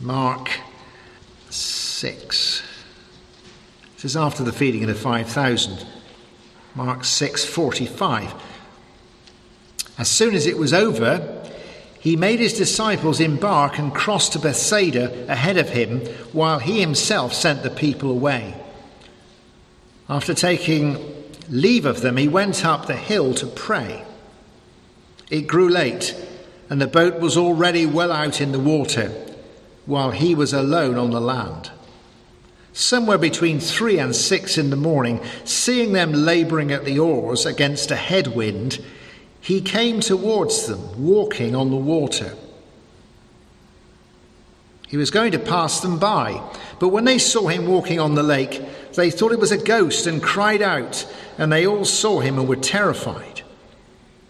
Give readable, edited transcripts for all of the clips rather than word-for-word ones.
Mark 6. This is after the feeding of the 5,000. Mark 6:45. As soon as it was over, he made his disciples embark and cross to Bethsaida ahead of him, while he himself sent the people away. After taking leave of them, he went up the hill to pray. It grew late, and the boat was already well out in the water, while he was alone on the land. Somewhere between 3 and 6 in the morning, seeing them labouring at the oars against a headwind, he came towards them, walking on the water. He was going to pass them by, but when they saw him walking on the lake, they thought it was a ghost and cried out, and they all saw him and were terrified.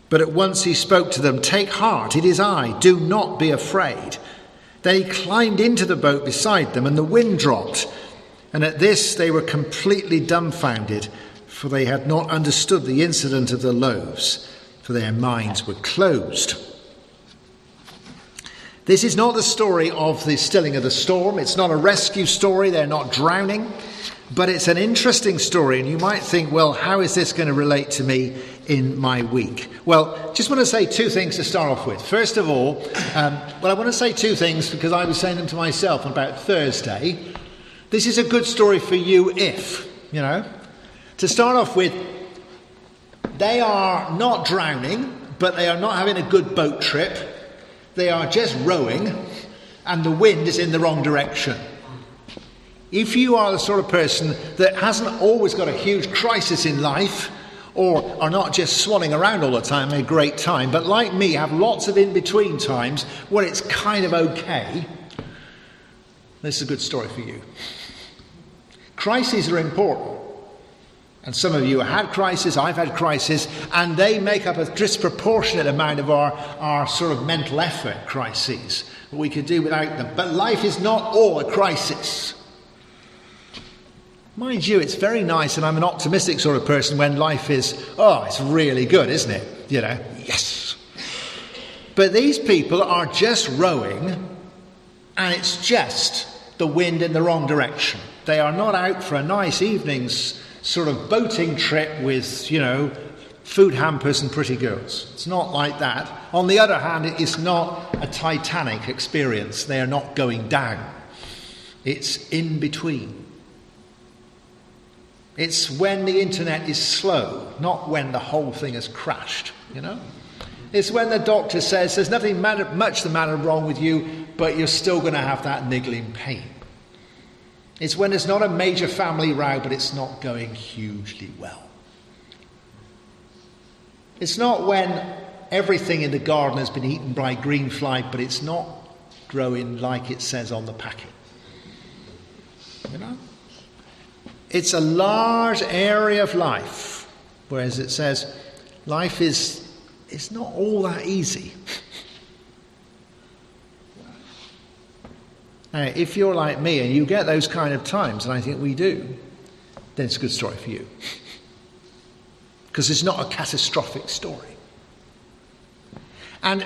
But at once he spoke to them, "Take heart, it is I, do not be afraid." Then he climbed into the boat beside them, and the wind dropped. And at this they were completely dumbfounded, for they had not understood the incident of the loaves, for their minds were closed. This is not the story of the stilling of the storm. It's not a rescue story. They're not drowning. But it's an interesting story. And you might think, well, how is this going to relate to me in my week? Well, just want to say two things to start off with. First of all, I want to say two things because I was saying them to myself on about Thursday. This is a good story for you if, to start off with, they are not drowning, but they are not having a good boat trip. They are just rowing, and the wind is in the wrong direction. If you are the sort of person that hasn't always got a huge crisis in life, or are not just swanning around all the time, having a great time, but like me, have lots of in-between times where it's kind of okay, this is a good story for you. Crises are important. And some of you have had crises, I've had crises, and they make up a disproportionate amount of our sort of mental effort crises. We could do without them. But life is not all a crisis. Mind you, it's very nice, and I'm an optimistic sort of person when life is, it's really good, isn't it? Yes. But these people are just rowing, and it's just the wind in the wrong direction. They are not out for a nice evening's sort of boating trip with, food hampers and pretty girls. It's not like that. On the other hand, it is not a Titanic experience. They are not going down. It's in between. It's when the internet is slow, not when the whole thing has crashed, It's when the doctor says there's nothing much the matter wrong with you, but you're still going to have that niggling pain. It's when there's not a major family row, but it's not going hugely well. It's not when everything in the garden has been eaten by green fly, but it's not growing like it says on the packet. It's a large area of life, whereas it says life is not all that easy. Now, if you're like me and you get those kind of times, and I think we do, then it's a good story for you. Because it's not a catastrophic story. And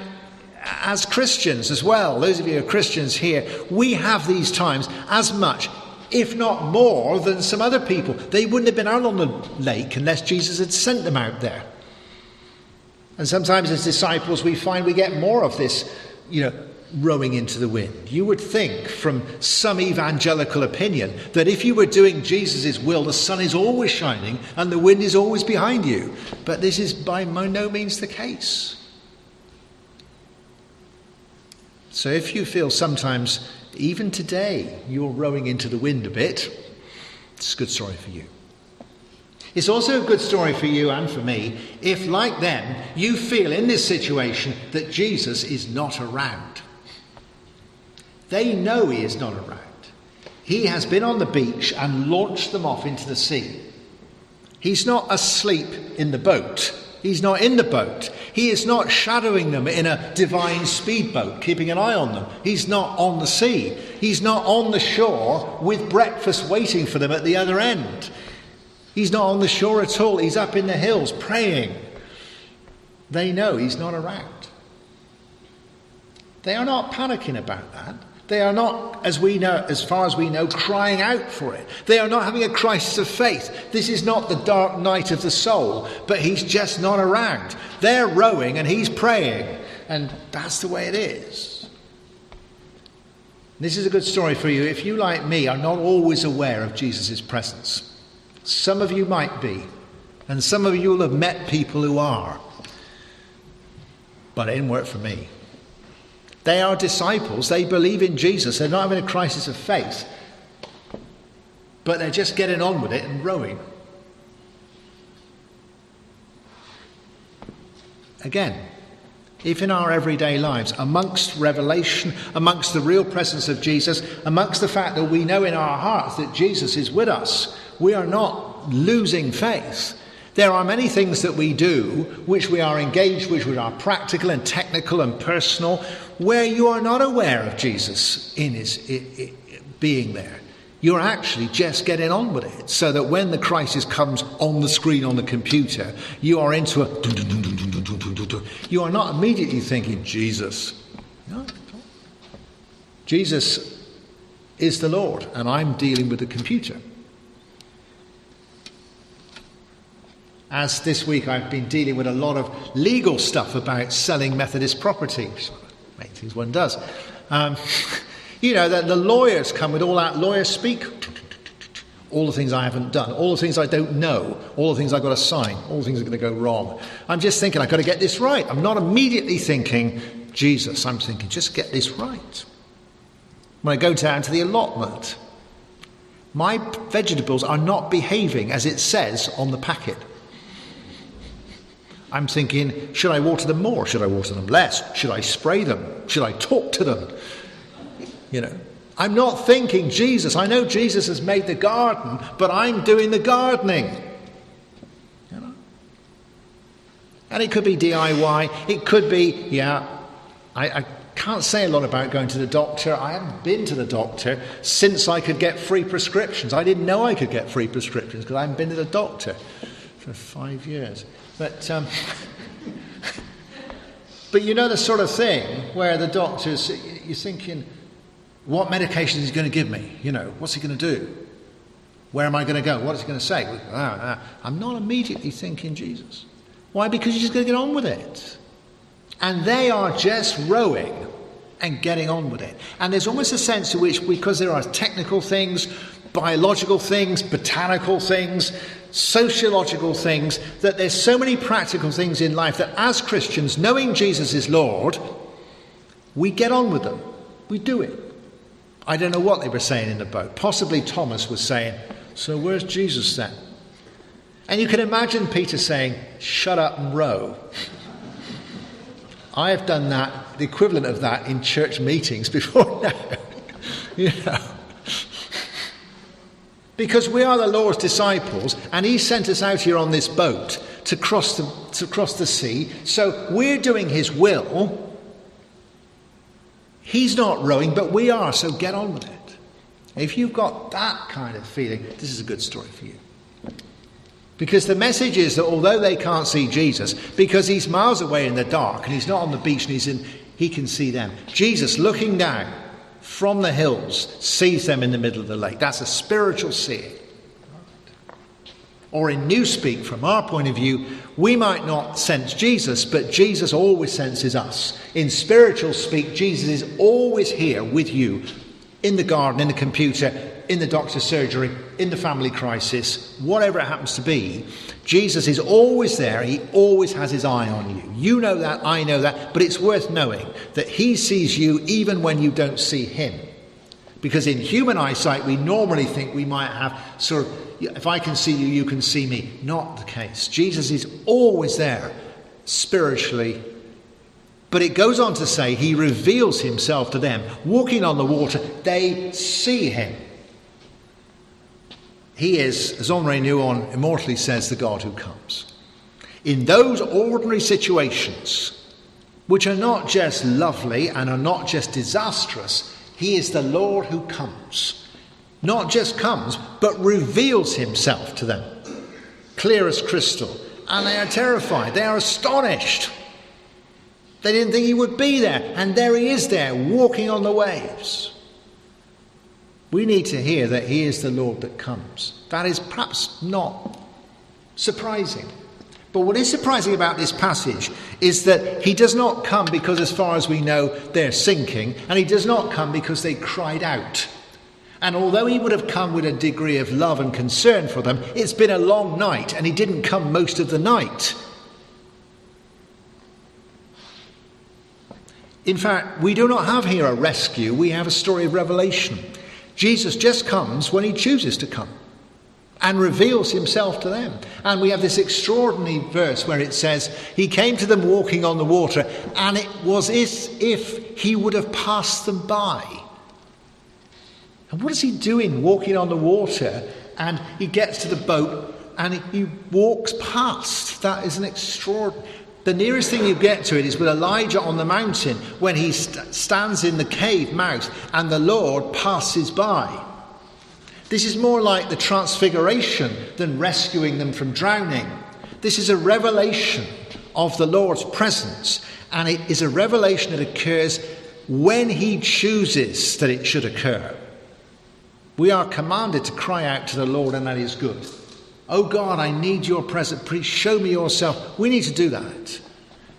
as Christians as well, those of you who are Christians here, we have these times as much, if not more, than some other people. They wouldn't have been out on the lake unless Jesus had sent them out there. And sometimes as disciples we find we get more of this, rowing into the wind. You would think from some evangelical opinion that if you were doing Jesus' will, the sun is always shining and the wind is always behind you. But this is by no means the case. So if you feel sometimes, even today, you're rowing into the wind a bit, it's a good story for you. It's also a good story for you and for me if, like them, you feel in this situation that Jesus is not around. They know he is not around. He has been on the beach and launched them off into the sea. He's not asleep in the boat. He's not in the boat. He is not shadowing them in a divine speedboat, keeping an eye on them. He's not on the sea. He's not on the shore with breakfast waiting for them at the other end. He's not on the shore at all. He's up in the hills praying. They know he's not around. They are not panicking about that. They are not, as far as we know, crying out for it. They are not having a crisis of faith. This is not the dark night of the soul, but he's just not around. They're rowing and he's praying. And that's the way it is. This is a good story for you if you, like me, are not always aware of Jesus' presence. Some of you might be, and some of you will have met people who are. But it didn't work for me. They are disciples. They believe in Jesus. They're not having a crisis of faith. But they're just getting on with it and rowing. Again, if in our everyday lives, amongst revelation, amongst the real presence of Jesus, amongst the fact that we know in our hearts that Jesus is with us, we are not losing faith. There are many things that we do which we are engaged with, which are practical and technical and personal, where you are not aware of Jesus in his being there. You're actually just getting on with it, so that when the crisis comes on the screen on the computer, you are into a... You are not immediately thinking, Jesus. No. Jesus is the Lord, and I'm dealing with the computer. As this week I've been dealing with a lot of legal stuff about selling Methodist property, which main things one does. The lawyers come with all that lawyer speak. All the things I haven't done, all the things I don't know, all the things I've got to sign, all the things are going to go wrong. I'm just thinking, I've got to get this right. I'm not immediately thinking, Jesus. I'm thinking, just get this right. When I go down to the allotment, my vegetables are not behaving as it says on the packet. I'm thinking, should I water them more? Should I water them less? Should I spray them? Should I talk to them? I'm not thinking Jesus. I know Jesus has made the garden, but I'm doing the gardening. And it could be DIY. It could be, I can't say a lot about going to the doctor. I haven't been to the doctor since I could get free prescriptions. I didn't know I could get free prescriptions because I haven't been to the doctor for 5 years. But you know the sort of thing where the doctors, you're thinking, what medication is he going to give me? What's he going to do? Where am I going to go? What is he going to say? I'm not immediately thinking Jesus. Why? Because you're just going to get on with it. And they are just rowing and getting on with it. And there's almost a sense in which, because there are technical things, biological things, botanical things, sociological things, that there's so many practical things in life that as Christians, knowing Jesus is Lord, we get on with them. We do it. I don't know what they were saying in the boat. Possibly Thomas was saying, so where's Jesus then? And you can imagine Peter saying, shut up and row. I have done that, the equivalent of that, in church meetings before now. Because we are the Lord's disciples, and he sent us out here on this boat to cross the sea. So we're doing his will. He's not rowing, but we are, so get on with it. If you've got that kind of feeling, this is a good story for you. Because the message is that although they can't see Jesus, because he's miles away in the dark, and he's not on the beach, and he can see them. Jesus, looking down from the hills, sees them in the middle of the lake. That's a spiritual seeing. Or in Newspeak, from our point of view, we might not sense Jesus, but Jesus always senses us. In spiritual speak, Jesus is always here with you, in the garden, in the computer, in the doctor's surgery, in the family crisis, whatever it happens to be. Jesus is always there. He always has his eye on you. You know that, I know that, but it's worth knowing that he sees you even when you don't see him. Because in human eyesight, we normally think we might have sort of, if I can see you, you can see me. Not the case. Jesus is always there, spiritually. But it goes on to say he reveals himself to them. Walking on the water, they see him. He is, as Henri Nouwen immortally says, the God who comes. In those ordinary situations, which are not just lovely and are not just disastrous, he is the Lord who comes. Not just comes, but reveals himself to them. Clear as crystal. And they are terrified. They are astonished. They didn't think he would be there. And there he is there, walking on the waves. We need to hear that he is the Lord that comes. That is perhaps not surprising. But what is surprising about this passage is that he does not come because, as far as we know, they're sinking. And he does not come because they cried out. And although he would have come with a degree of love and concern for them, it's been a long night and he didn't come most of the night. In fact, we do not have here a rescue, we have a story of revelation. Jesus just comes when he chooses to come and reveals himself to them. And we have this extraordinary verse where it says, he came to them walking on the water, and it was as if he would have passed them by. And what is he doing walking on the water? And he gets to the boat and he walks past. That is an extraordinary... The nearest thing you get to it is with Elijah on the mountain when he stands in the cave mouth and the Lord passes by. This is more like the transfiguration than rescuing them from drowning. This is a revelation of the Lord's presence, and it is a revelation that occurs when he chooses that it should occur. We are commanded to cry out to the Lord, and that is good. Oh God, I need your presence. Please show me yourself. We need to do that.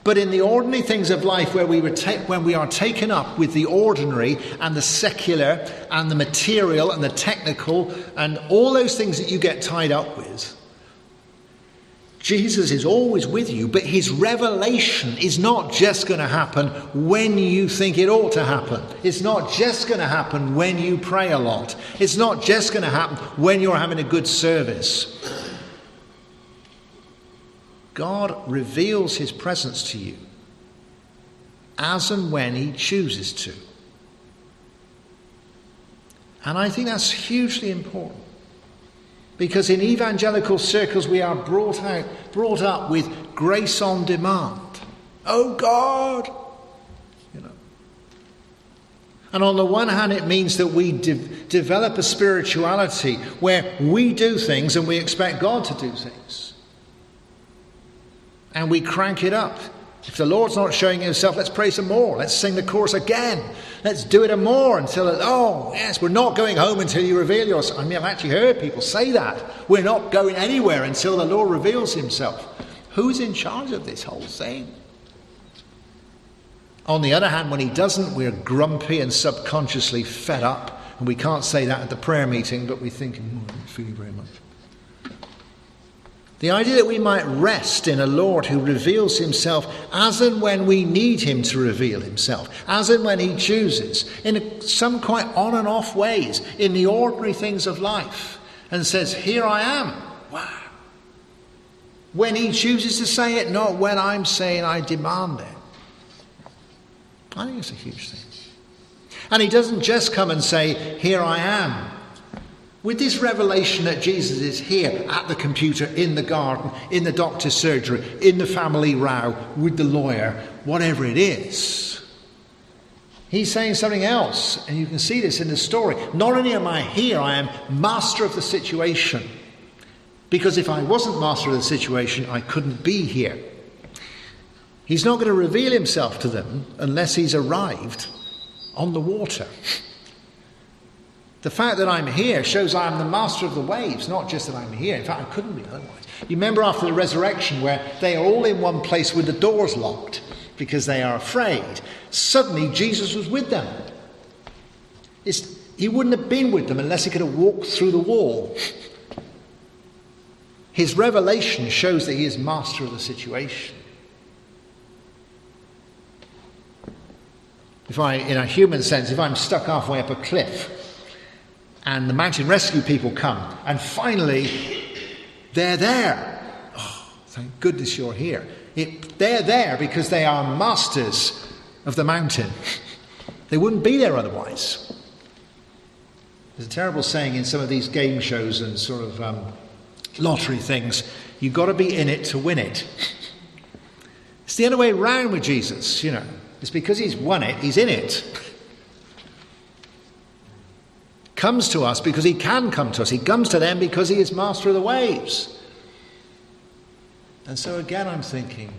But in the ordinary things of life where when we are taken up with the ordinary and the secular and the material and the technical and all those things that you get tied up with, Jesus is always with you, but his revelation is not just going to happen when you think it ought to happen. It's not just going to happen when you pray a lot. It's not just going to happen when you're having a good service. God reveals his presence to you as and when he chooses to. And I think that's hugely important. Because in evangelical circles we are brought up with grace on demand. Oh God! And on the one hand it means that we develop a spirituality where we do things and we expect God to do things. And we crank it up. If the Lord's not showing himself, let's pray some more. Let's sing the chorus again. Let's do it more until, we're not going home until you reveal yourself. I mean, I've actually heard people say that. We're not going anywhere until the Lord reveals himself. Who's in charge of this whole thing? On the other hand, when he doesn't, we're grumpy and subconsciously fed up. And we can't say that at the prayer meeting, but we think, I'm not feeling very much. The idea that we might rest in a Lord who reveals himself as and when we need him to reveal himself, as and when he chooses, in some quite on and off ways, in the ordinary things of life, and says, here I am. Wow. When he chooses to say it, not when I'm saying I demand it. I think it's a huge thing. And he doesn't just come and say, here I am. With this revelation that Jesus is here at the computer, in the garden, in the doctor's surgery, in the family row, with the lawyer, whatever it is, he's saying something else. And you can see this in the story. Not only am I here, I am master of the situation. Because if I wasn't master of the situation, I couldn't be here. He's not going to reveal himself to them unless he's arrived on the water. The fact that I'm here shows I am the master of the waves, not just that I'm here. In fact, I couldn't be otherwise. You remember after the resurrection where they are all in one place with the doors locked because they are afraid. Suddenly Jesus was with them. He wouldn't have been with them unless he could have walked through the wall. His revelation shows that he is master of the situation. In a human sense, if I'm stuck halfway up a cliff and the mountain rescue people come and finally they're there. Oh, thank goodness you're here. They're there because they are masters of the mountain. They wouldn't be there otherwise. There's a terrible saying in some of these game shows and sort of lottery things, you've got to be in it to win it. It's the other way around with Jesus, It's because he's won it, he's in it. Comes to us because he can come to us. He comes to them because he is master of the waves. And so again I'm thinking,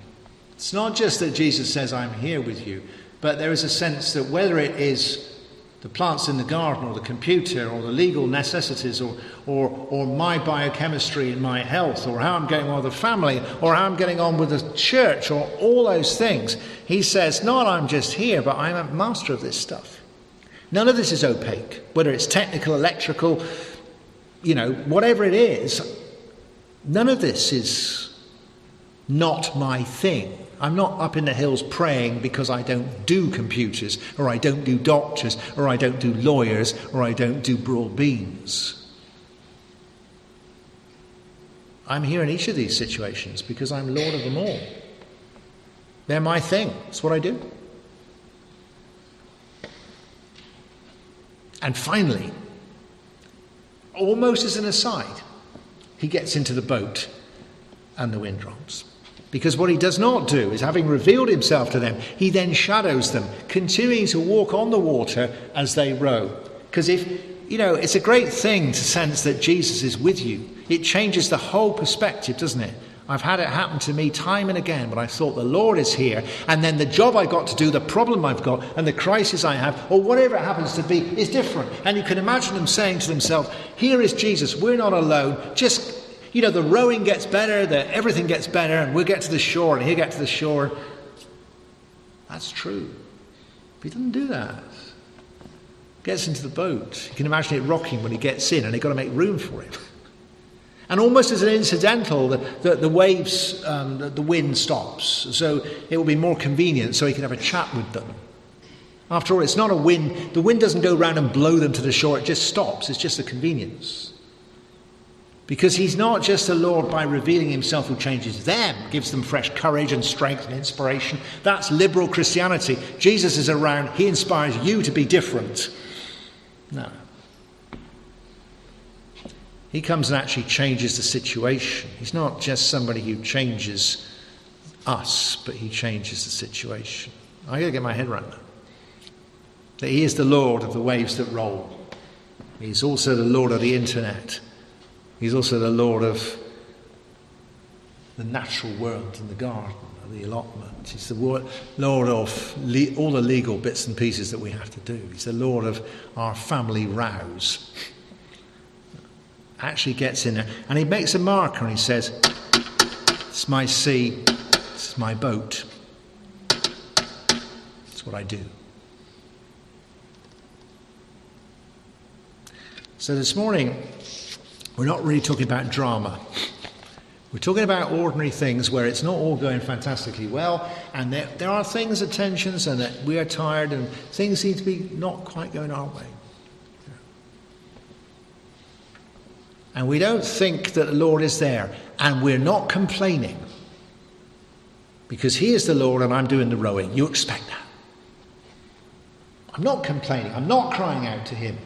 It's not just that Jesus says, I'm here with you, but there is a sense that whether it is the plants in the garden or the computer or the legal necessities or my biochemistry and my health or how I'm getting on with the family or how I'm getting on with the church or all those things, he says, not I'm just here, but I'm a master of this stuff. None of this is opaque, whether it's technical, electrical, whatever it is, none of this is not my thing. I'm not up in the hills praying because I don't do computers, or I don't do doctors, or I don't do lawyers, or I don't do broad beams. I'm here in each of these situations because I'm Lord of them all. They're my thing. It's what I do. And finally, almost as an aside, he gets into the boat and the wind drops. Because what he does not do is, having revealed himself to them, he then shadows them, continuing to walk on the water as they row. Because it's a great thing to sense that Jesus is with you. It changes the whole perspective, doesn't it? I've had it happen to me time and again, but I thought the Lord is here, and then the job I've got to do, the problem I've got, and the crisis I have, or whatever it happens to be, is different. And you can imagine them saying to themselves, here is Jesus, we're not alone, just, the rowing gets better, everything gets better, and we'll get to the shore, and he'll get to the shore. That's true. But he doesn't do that. Gets into the boat. You can imagine it rocking when he gets in, and they've got to make room for him. And almost as an incidental, the waves, the wind stops. So it will be more convenient so he can have a chat with them. After all, it's not a wind. The wind doesn't go round and blow them to the shore. It just stops. It's just a convenience. Because he's not just a Lord by revealing himself who changes them, gives them fresh courage and strength and inspiration. That's liberal Christianity. Jesus is around. He inspires you to be different. No. He comes and actually changes the situation. He's not just somebody who changes us, but he changes the situation. I've got to get my head around that. That he is the Lord of the waves that roll. He's also the Lord of the internet. He's also the Lord of the natural world and the garden, the allotment. He's the Lord of all the legal bits and pieces that we have to do. He's the Lord of our family rows. Actually gets in there and he makes a marker and he says, it's my sea, it's my boat. It's what I do. So this morning, we're not really talking about drama. We're talking about ordinary things where it's not all going fantastically well, and there are things, tensions, and that we are tired, and things seem to be not quite going our way. And we don't think that the Lord is there, and we're not complaining, because he is the Lord and I'm doing the rowing. You expect that. I'm not complaining. I'm not crying out to him.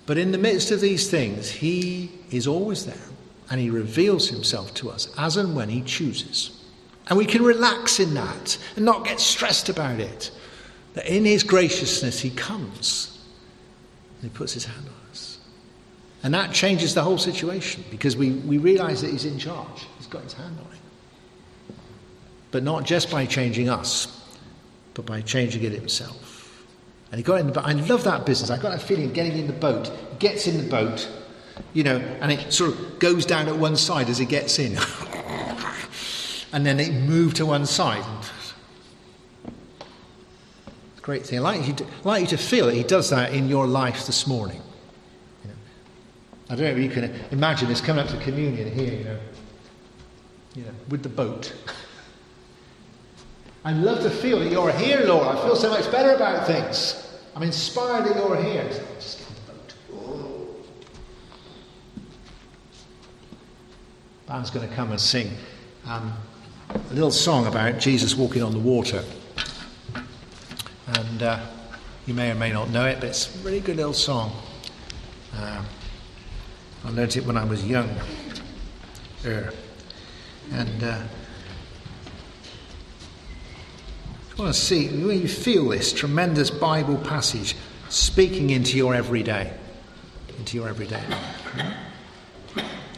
But in the midst of these things, he is always there, and he reveals himself to us as and when he chooses. And we can relax in that and not get stressed about it. That in his graciousness he comes and he puts his hand on us. And that changes the whole situation, because we realise that he's in charge. He's got his hand on it. But not just by changing us, but by changing it himself. And he got in the boat. I love that business. I got that feeling of getting in the boat. He gets in the boat, and it sort of goes down at one side as he gets in. And then it moved to one side. Great thing. I'd like you to feel that he does that in your life this morning. I don't know if you can imagine this coming up to communion here, with the boat. I'd love to feel that you're here, Lord. I feel so much better about things. I'm inspired that you're here. Just get in the boat. Oh. Band's going to come and sing a little song about Jesus walking on the water. And you may or may not know it, but it's a really good little song. I learnt it when I was young. I want to see, when you feel this tremendous Bible passage speaking into your everyday life.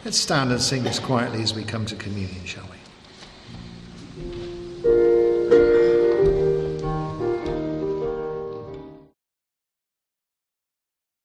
Let's stand and sing this quietly as we come to communion, shall we?